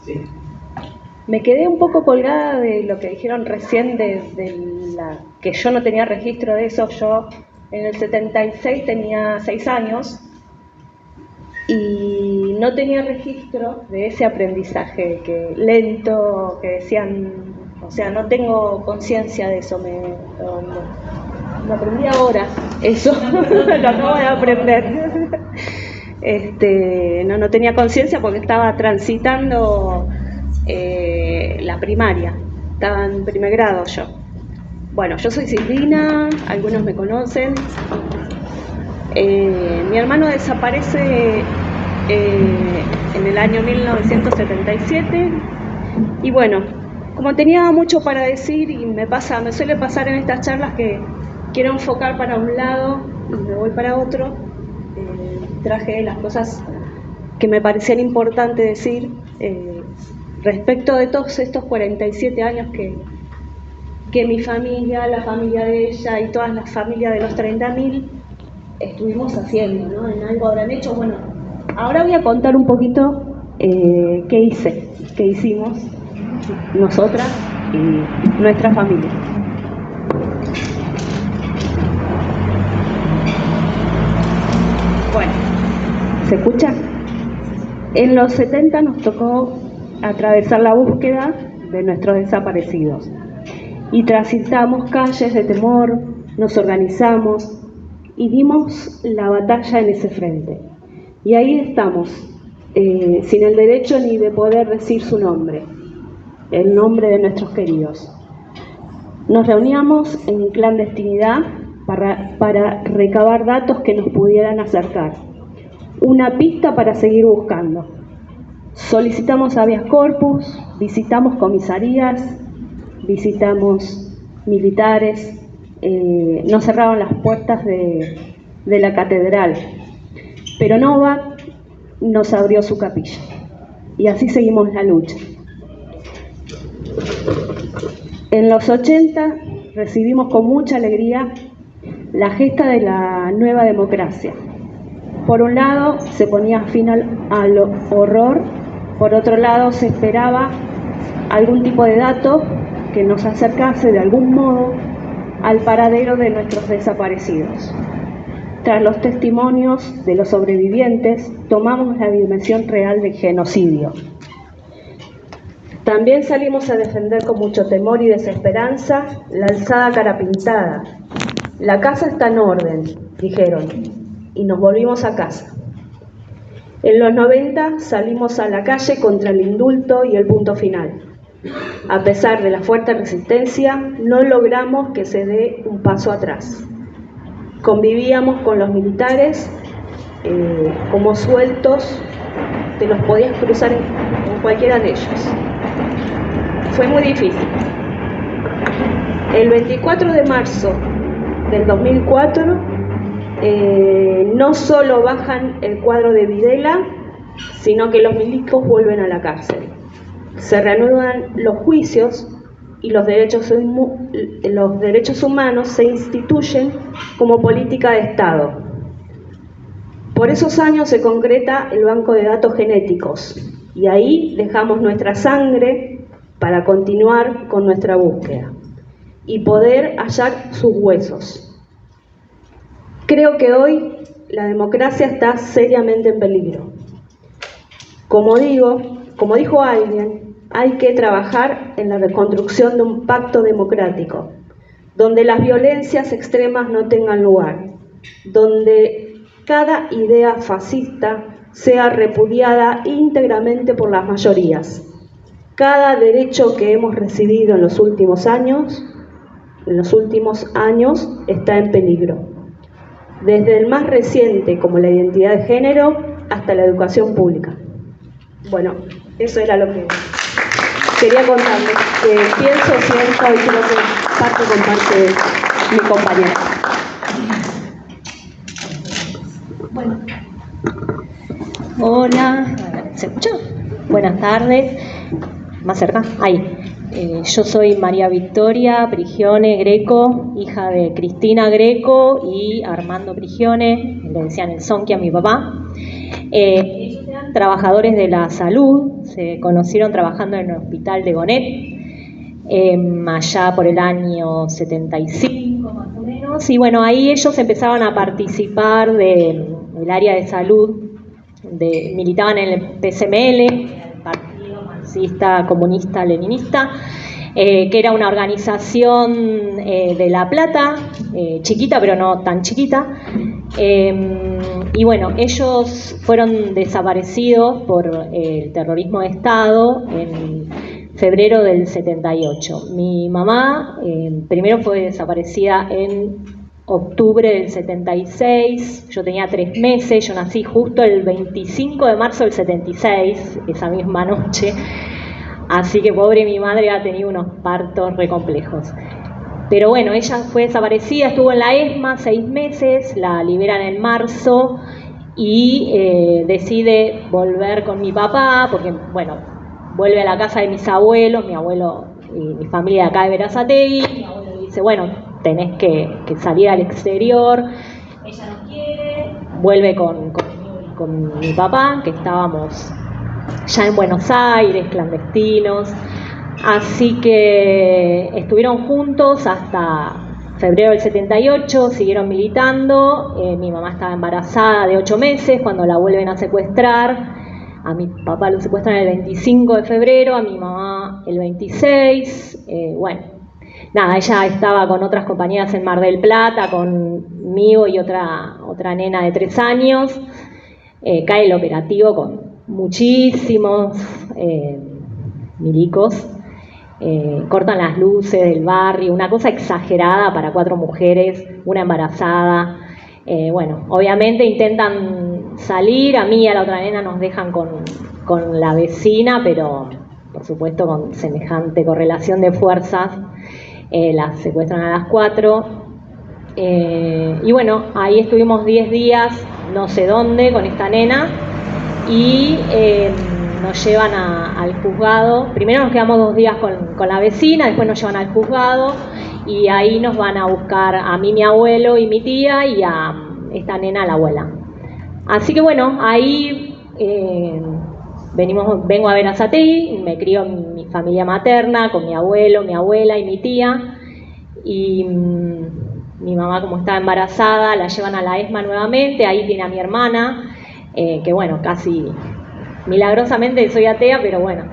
Sí. Me quedé un poco colgada de lo que dijeron recién que yo no tenía registro de eso. Yo en el 76 tenía 6 años y no tenía registro de ese aprendizaje que lento, que decían, o sea, no tengo conciencia de eso, lo aprendí ahora, eso, lo acabo de aprender. No tenía conciencia porque estaba transitando la primaria, estaba en primer grado yo. Bueno, yo soy Silvina, algunos me conocen. Mi hermano desaparece en el año 1977 y bueno, como tenía mucho para decir y me suele pasar en estas charlas que quiero enfocar para un lado y me voy para otro, traje las cosas que me parecían importantes decir respecto de todos estos 47 años que mi familia, la familia de ella y todas las familias de los 30.000 estuvimos haciendo, ¿no? En algo habrán hecho. Bueno, ahora voy a contar un poquito qué hicimos nosotras y nuestra familia. Bueno, ¿se escucha? En los 70 nos tocó atravesar la búsqueda de nuestros desaparecidos y transitamos calles de temor, nos organizamos y dimos la batalla en ese frente. Y ahí estamos, sin el derecho ni de poder decir su nombre, el nombre de nuestros queridos. Nos reuníamos en clandestinidad para recabar datos que nos pudieran acercar, una pista para seguir buscando. Solicitamos habeas corpus, visitamos comisarías, visitamos militares, nos cerraron las puertas de la catedral, pero Novak nos abrió su capilla y así seguimos la lucha. En los 80 recibimos con mucha alegría la gesta de la nueva democracia. Por un lado se ponía fin al horror, por otro lado se esperaba algún tipo de dato que nos acercase de algún modo al paradero de nuestros desaparecidos. Tras los testimonios de los sobrevivientes, tomamos la dimensión real del genocidio. También salimos a defender con mucho temor y desesperanza la alzada cara pintada. La casa está en orden, dijeron, y nos volvimos a casa. En los 90 salimos a la calle contra el indulto y el punto final. A pesar de la fuerte resistencia, no logramos que se dé un paso atrás. Convivíamos con los militares como sueltos, te los podías cruzar en cualquiera de ellos. Fue muy difícil. El 24 de marzo del 2004, no solo bajan el cuadro de Videla, sino que los milicos vuelven a la cárcel. Se reanudan los juicios y los derechos humanos se instituyen como política de Estado. Por esos años se concreta el banco de datos genéticos y ahí dejamos nuestra sangre para continuar con nuestra búsqueda y poder hallar sus huesos. Creo que hoy la democracia está seriamente en peligro. Como dijo alguien, hay que trabajar en la reconstrucción de un pacto democrático, donde las violencias extremas no tengan lugar, donde cada idea fascista sea repudiada íntegramente por las mayorías. Cada derecho que hemos recibido en los últimos años está en peligro. Desde el más reciente, como la identidad de género, hasta la educación pública. Bueno, eso era lo que quería contarles, que pienso, siento y creo que parte comparte mi compañera. Bueno. Hola, ¿se escucha? Buenas tardes. Más cerca, ahí. Yo soy María Victoria Prigione Greco, hija de Cristina Greco y Armando Prigione, le decían el Zonqui a mi papá. Trabajadores de la salud, se conocieron trabajando en el hospital de Gonet, allá por el año 75 más o menos, y bueno, ahí ellos empezaban a participar del área de salud, militaban en el PCML, el Partido Marxista Comunista Leninista, que era una organización de La Plata, chiquita pero no tan chiquita, y bueno, ellos fueron desaparecidos por el terrorismo de Estado en febrero del 78. Mi mamá primero fue desaparecida en octubre del 76, yo tenía 3 meses, yo nací justo el 25 de marzo del 76, esa misma noche, así que pobre mi madre ha tenido unos partos re complejos. Pero bueno, ella fue desaparecida, estuvo en la ESMA 6 meses, la liberan en marzo y decide volver con mi papá, porque bueno, vuelve a la casa de mis abuelos, mi abuelo y mi familia de acá de Berazategui. Mi abuelo dice, bueno, tenés que salir al exterior. Ella no quiere, vuelve con mi papá, que estábamos ya en Buenos Aires, clandestinos. Así que estuvieron juntos hasta febrero del 78, siguieron militando. Mi mamá estaba embarazada de 8 meses cuando la vuelven a secuestrar. A mi papá lo secuestran el 25 de febrero, a mi mamá el 26. Bueno, nada, ella estaba con otras compañeras en Mar del Plata, conmigo y otra nena de 3 años. Cae el operativo con muchísimos milicos. Cortan las luces del barrio, una cosa exagerada para 4 mujeres, una embarazada. Bueno, obviamente intentan salir, a mí y a la otra nena nos dejan con la vecina, pero por supuesto con semejante correlación de fuerzas, las secuestran a las 4. Y bueno, ahí estuvimos 10 días, no sé dónde, con esta nena, y nos llevan al juzgado. Primero nos quedamos 2 días con la vecina, después nos llevan al juzgado y ahí nos van a buscar a mí, mi abuelo y mi tía, y a esta nena, la abuela. Así que bueno, ahí vengo a Berazategui, me crió mi familia materna con mi abuelo, mi abuela y mi tía, y mi mamá, como estaba embarazada, la llevan a la ESMA nuevamente. Ahí tiene a mi hermana, que bueno, casi milagrosamente soy atea, pero bueno,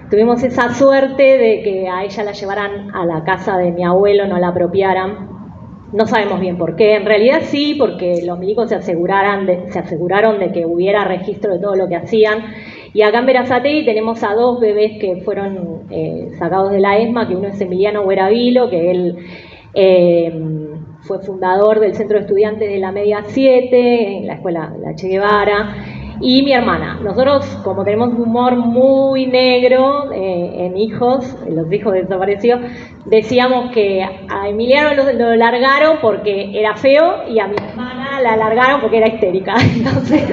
tuvimos esa suerte de que a ella la llevaran a la casa de mi abuelo, no la apropiaran. No sabemos bien por qué, en realidad sí, porque los milicos se aseguraron de que hubiera registro de todo lo que hacían. Y acá en Berazategui tenemos a 2 bebés que fueron sacados de la ESMA, que uno es Emiliano Gueravilo, que él fue fundador del Centro de Estudiantes de la Media 7, en la escuela La Che Guevara, y mi hermana. Nosotros, como tenemos un humor muy negro en hijos, los hijos desaparecidos, decíamos que a Emiliano lo largaron porque era feo y a mi hermana la largaron porque era histérica. Entonces,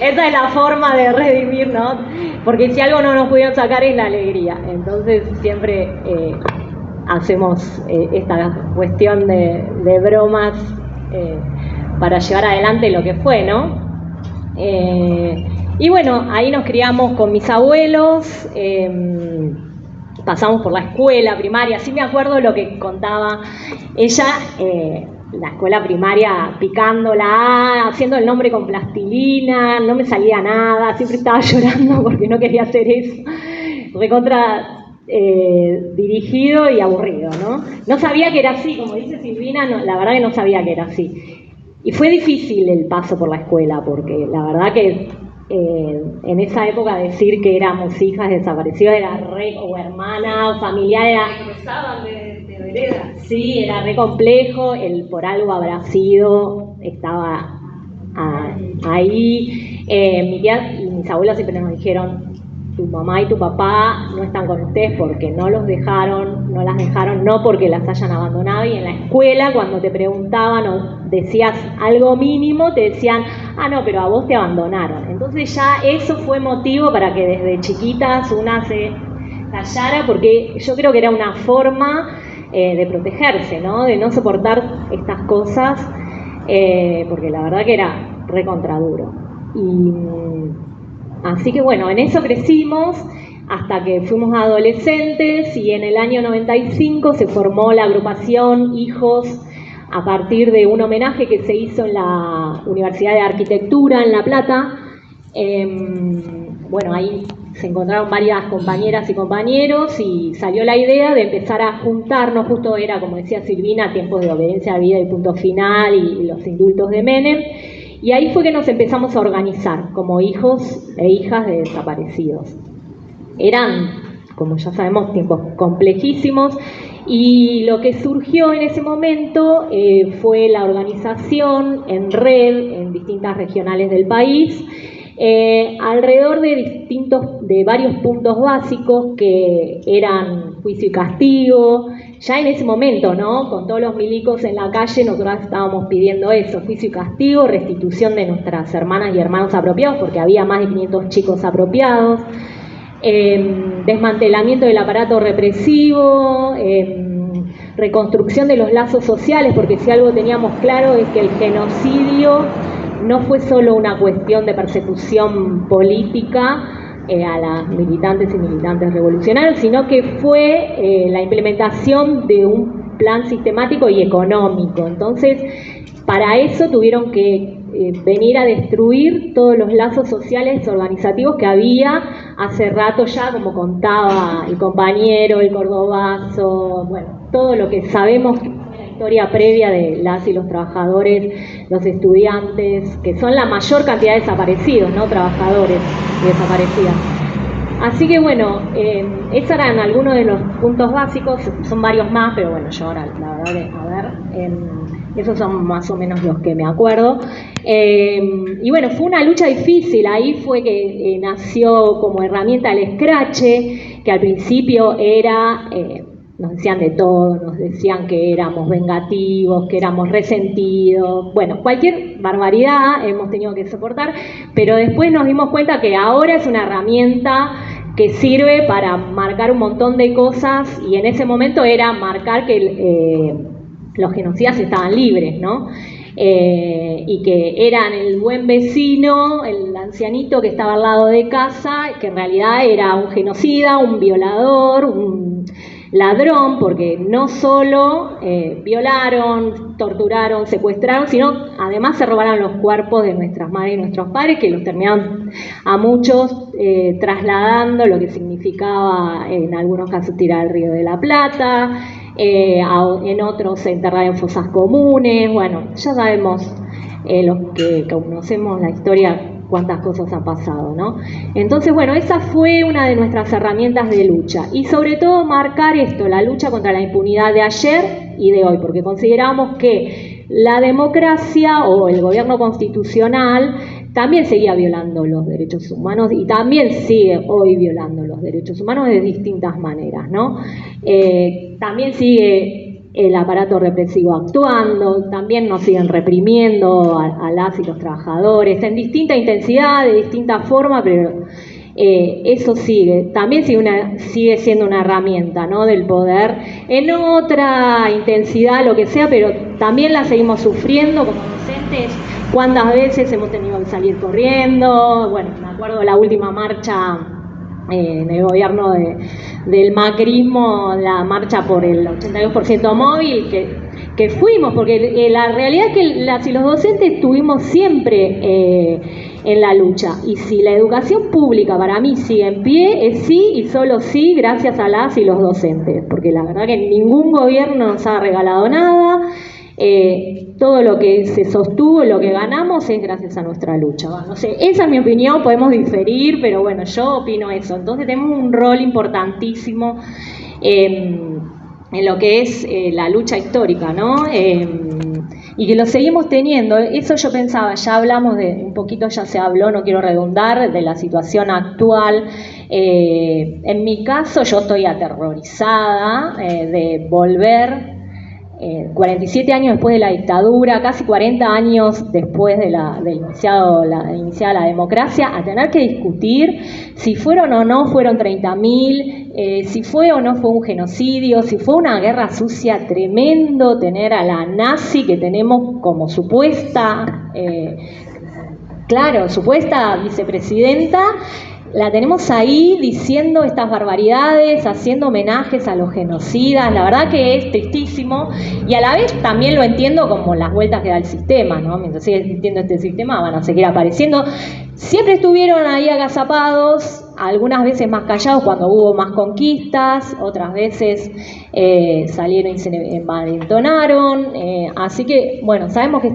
esa es la forma de redimir, ¿no? Porque si algo no nos pudieron sacar es la alegría. Entonces, siempre hacemos esta cuestión de bromas para llevar adelante lo que fue, ¿no? Y bueno, ahí nos criamos con mis abuelos, pasamos por la escuela primaria. Sí me acuerdo lo que contaba ella, la escuela primaria, picándola, haciendo el nombre con plastilina, no me salía nada, siempre estaba llorando porque no quería hacer eso, recontra dirigido y aburrido, ¿no? No sabía que era así, como dice Silvina, no, la verdad que no sabía que era así. Y fue difícil el paso por la escuela, porque la verdad que en esa época decir que éramos hijas desaparecidas era re, o hermana, o familiar, era... Cruzaban de vereda. Sí, era re complejo, por algo habrá sido, estaba ahí. Mi tía y mis abuelos siempre nos dijeron, tu mamá y tu papá no están con ustedes porque no las dejaron, no porque las hayan abandonado. Y en la escuela, cuando te preguntaban o decías algo mínimo, te decían, no, pero a vos te abandonaron. Entonces ya eso fue motivo para que desde chiquitas una se callara, porque yo creo que era una forma de protegerse, ¿no? De no soportar estas cosas, porque la verdad que era recontra duro. Así que bueno, en eso crecimos hasta que fuimos adolescentes y en el año 95 se formó la agrupación Hijos a partir de un homenaje que se hizo en la Universidad de Arquitectura en La Plata. Bueno, ahí se encontraron varias compañeras y compañeros y salió la idea de empezar a juntarnos, justo era, como decía Silvina, tiempos de obediencia a vida y punto final y los indultos de Menem, y ahí fue que nos empezamos a organizar como hijos e hijas de desaparecidos. Eran, como ya sabemos, tiempos complejísimos y lo que surgió en ese momento fue la organización en red en distintas regionales del país, alrededor de varios puntos básicos que eran juicio y castigo. Ya en ese momento, ¿no? Con todos los milicos en la calle, nosotros estábamos pidiendo eso, juicio y castigo, restitución de nuestras hermanas y hermanos apropiados, porque había más de 500 chicos apropiados, desmantelamiento del aparato represivo, reconstrucción de los lazos sociales, porque si algo teníamos claro es que el genocidio no fue solo una cuestión de persecución política a las militantes y militantes revolucionarios, sino que fue la implementación de un plan sistemático y económico. Entonces, para eso tuvieron que venir a destruir todos los lazos sociales organizativos que había hace rato ya, como contaba el compañero, el cordobazo, bueno, todo lo que sabemos historia previa de las y los trabajadores, los estudiantes, que son la mayor cantidad de desaparecidos, ¿no? Trabajadores y desaparecidas. Así que bueno, esos eran algunos de los puntos básicos, son varios más, pero bueno, yo ahora, la verdad, esos son más o menos los que me acuerdo. Y bueno, fue una lucha difícil, ahí fue que nació como herramienta el escrache, que al principio era... nos decían de todo, nos decían que éramos vengativos, que éramos resentidos, bueno, cualquier barbaridad hemos tenido que soportar, pero después nos dimos cuenta que ahora es una herramienta que sirve para marcar un montón de cosas, y en ese momento era marcar que los genocidas estaban libres, ¿no? Y que eran el buen vecino, el ancianito que estaba al lado de casa, que en realidad era un genocida, un violador, un ladrón, porque no solo violaron, torturaron, secuestraron, sino además se robaron los cuerpos de nuestras madres y nuestros padres, que los terminaron a muchos trasladando, lo que significaba en algunos casos tirar al Río de la Plata, en otros enterrar en fosas comunes. Bueno, ya sabemos los que conocemos la historia cuántas cosas han pasado, ¿no? Entonces, bueno, esa fue una de nuestras herramientas de lucha, y sobre todo marcar esto, la lucha contra la impunidad de ayer y de hoy, porque consideramos que la democracia o el gobierno constitucional también seguía violando los derechos humanos y también sigue hoy violando los derechos humanos de distintas maneras, ¿no? También sigue el aparato represivo actuando, también nos siguen reprimiendo a las y los trabajadores en distinta intensidad, de distinta forma, pero eso sigue. También sigue siendo una herramienta, ¿no? Del poder en otra intensidad, lo que sea, pero también la seguimos sufriendo como docentes. ¿Cuántas veces hemos tenido que salir corriendo? Bueno, me acuerdo la última marcha en el gobierno del macrismo, la marcha por el 82% móvil, que fuimos, porque la realidad es que las y los docentes estuvimos siempre en la lucha, y si la educación pública para mí sigue en pie, es sí y solo sí gracias a las y los docentes, porque la verdad que ningún gobierno nos ha regalado nada. Todo lo que se sostuvo, lo que ganamos es gracias a nuestra lucha. Bueno, no sé, esa es mi opinión, podemos diferir, pero bueno, yo opino eso. Entonces tenemos un rol importantísimo en lo que es la lucha histórica, ¿no? Y que lo seguimos teniendo. Eso yo pensaba, ya hablamos un poquito, ya se habló, no quiero redundar, de la situación actual. En mi caso, yo estoy aterrorizada de volver 47 años después de la dictadura, casi 40 años después de iniciada la democracia, a tener que discutir si fueron o no fueron 30.000, si fue o no fue un genocidio, si fue una guerra sucia tremendo, tener a la nazi que tenemos como supuesta, claro, supuesta vicepresidenta, la tenemos ahí diciendo estas barbaridades, haciendo homenajes a los genocidas. La verdad que es tristísimo, y a la vez también lo entiendo como las vueltas que da el sistema, ¿no? Mientras siga existiendo este sistema van a seguir apareciendo. Siempre estuvieron ahí agazapados, algunas veces más callados cuando hubo más conquistas, otras veces salieron y se envalentonaron. Así que, bueno, sabemos que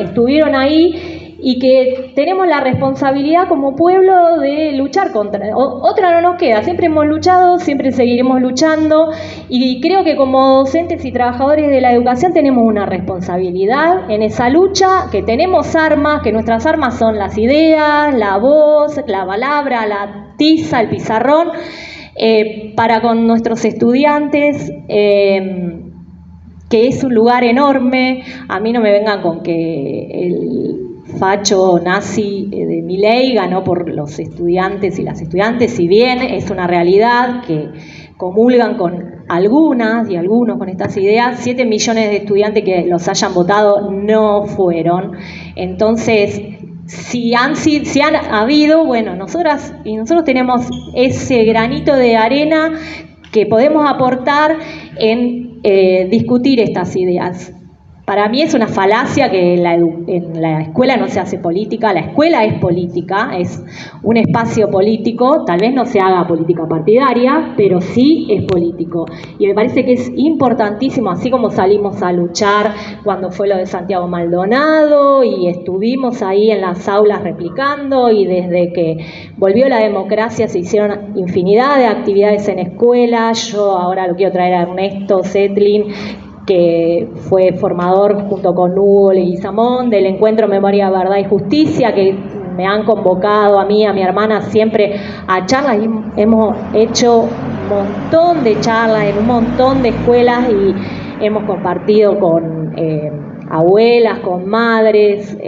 estuvieron ahí, y que tenemos la responsabilidad como pueblo de luchar contra. Otra no nos queda, siempre hemos luchado, siempre seguiremos luchando, y creo que como docentes y trabajadores de la educación tenemos una responsabilidad en esa lucha, que tenemos armas, que nuestras armas son las ideas, la voz, la palabra, la tiza, el pizarrón, para con nuestros estudiantes, que es un lugar enorme. A mí no me vengan con que el facho nazi de Milei ganó por los estudiantes y las estudiantes, si bien es una realidad que comulgan con algunas y algunos con estas ideas, 7 millones de estudiantes que los hayan votado no fueron. Entonces, si han habido, bueno, nosotros tenemos ese granito de arena que podemos aportar en discutir estas ideas. Para mí es una falacia que en la escuela no se hace política. La escuela es política, es un espacio político. Tal vez no se haga política partidaria, pero sí es político. Y me parece que es importantísimo, así como salimos a luchar cuando fue lo de Santiago Maldonado y estuvimos ahí en las aulas replicando, y desde que volvió la democracia se hicieron infinidad de actividades en escuelas. Yo ahora lo quiero traer a Ernesto Zetlin, que fue formador junto con Hugo Leguizamón del Encuentro Memoria, Verdad y Justicia, que me han convocado a mí, a mi hermana, siempre a charlas, y hemos hecho un montón de charlas en un montón de escuelas, y hemos compartido con abuelas, con madres,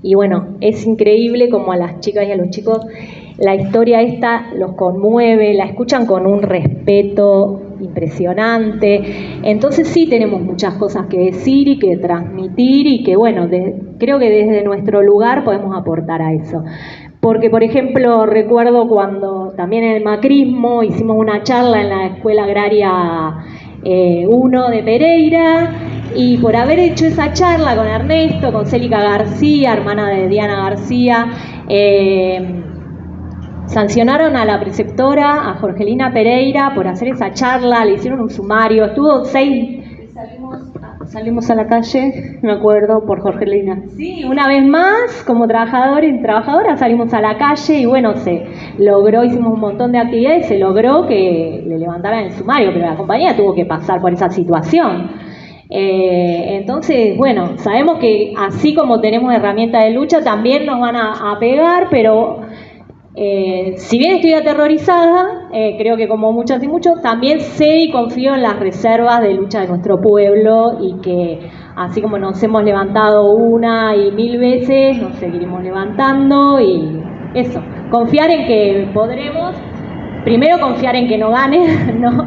y bueno, es increíble como a las chicas y a los chicos la historia esta los conmueve, la escuchan con un respeto impresionante. Entonces sí tenemos muchas cosas que decir y que transmitir, y que bueno, creo que desde nuestro lugar podemos aportar a eso. Porque, por ejemplo, recuerdo cuando también en el macrismo hicimos una charla en la Escuela Agraria 1 de Pereira, y por haber hecho esa charla con Ernesto, con Célica García, hermana de Diana García, sancionaron a la preceptora, a Jorgelina Pereira, por hacer esa charla. Le hicieron un sumario, estuvo 6... Salimos a la calle, me acuerdo, por Jorgelina. Sí, una vez más, como trabajadores y trabajadoras, salimos a la calle, y bueno, se logró, hicimos un montón de actividades, se logró que le levantaran el sumario, pero la compañía tuvo que pasar por esa situación. Entonces, bueno, sabemos que así como tenemos herramientas de lucha, también nos van a pegar, pero si bien estoy aterrorizada, creo que como muchas y muchos, también sé y confío en las reservas de lucha de nuestro pueblo, y que así como nos hemos levantado una y 1000 veces, nos seguiremos levantando, y eso, confiar en que podremos, primero confiar en que no gane, ¿no?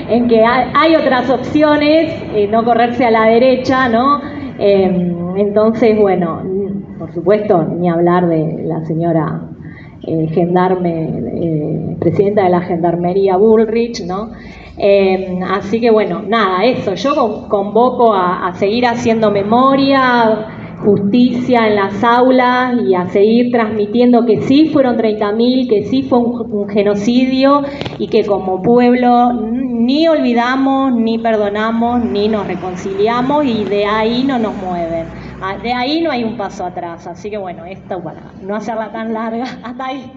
En que hay otras opciones, no correrse a la derecha, ¿no? Entonces, bueno, por supuesto, ni hablar de la señora gendarme, presidenta de la Gendarmería Bullrich, ¿no? Así que bueno, nada, eso, yo convoco a seguir haciendo memoria, justicia en las aulas, y a seguir transmitiendo que sí fueron 30.000, que sí fue un genocidio, y que como pueblo ni olvidamos, ni perdonamos, ni nos reconciliamos, y de ahí no nos mueven. De ahí no hay un paso atrás. Así que bueno, esto para no hacerla tan larga, hasta ahí.